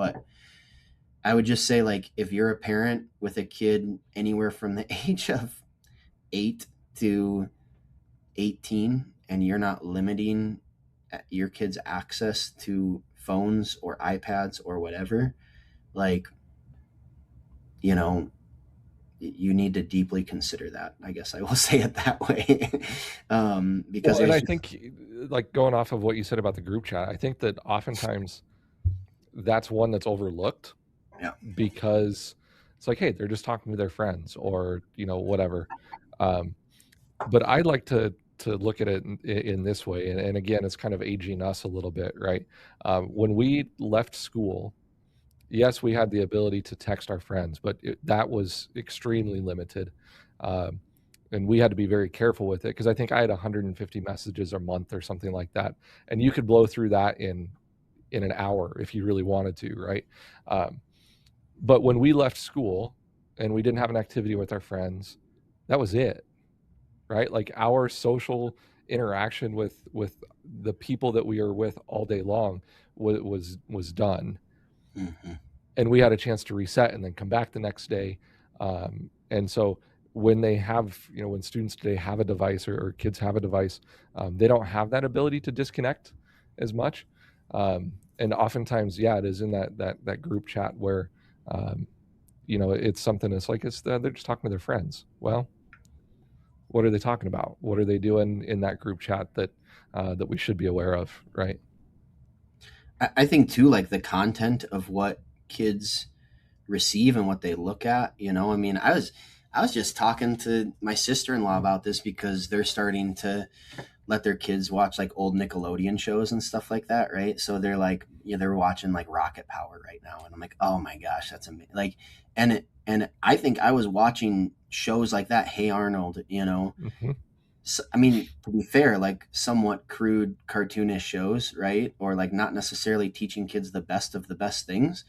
But I would just say, like, if you're a parent with a kid anywhere from the age of 8 to 18 and you're not limiting your kids' access to phones or iPads or whatever, like, you know, you need to deeply consider that. I guess I will say it that way. Because Well, and there's I just, think, like, going off of what you said about the group chat, I think that oftentimes that's one that's overlooked yeah. because it's like, hey, they're just talking to their friends or, whatever. Um, but I like to look at it in this way, and again, it's kind of aging us a little bit, right? When we left school, yes, we had the ability to text our friends, but that was extremely limited. Um, and we had to be very careful with it because I think I had 150 messages a month or something like that, and you could blow through that in an hour if you really wanted to, right? Um, but when we left school and we didn't have an activity with our friends, that was it, right? Like our social interaction with the people that we were with all day long was done, Hmm. and we had a chance to reset and then come back the next day. And so when they have, when students today have a device, or kids have a device, they don't have that ability to disconnect as much. And oftentimes, yeah, it is in that group chat where, um, it's something that's like, they're just talking to their friends. Well, what are they talking about? What are they doing in that group chat that we should be aware of, right? I think too, like the content of what kids receive and what they look at. I mean, I was just talking to my sister-in-law about this because they're starting to let their kids watch like old Nickelodeon shows and stuff like that, right? So they're like, they're watching like Rocket Power right now, and I'm like, oh my gosh, that's amazing. Like, and I think I was watching shows like that, Hey Arnold, Hmm. so, I mean, to be fair, like somewhat crude cartoonish shows, right? Or like not necessarily teaching kids the best of the best things.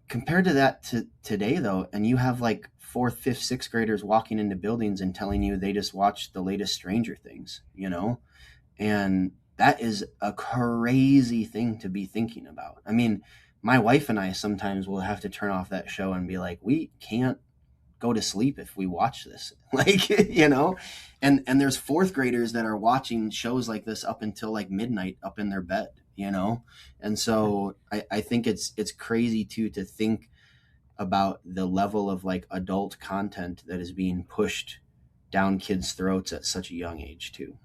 Compared to that to today, though, and you have like fourth, fifth, sixth graders walking into buildings and telling you they just watched the latest Stranger Things, and that is a crazy thing to be thinking about. I mean, my wife and I sometimes will have to turn off that show and be like, we can't go to sleep if we watch this. Like, and there's fourth graders that are watching shows like this up until like midnight up in their bed. And so I think it's crazy too to think about the level of like adult content that is being pushed down kids' throats at such a young age too.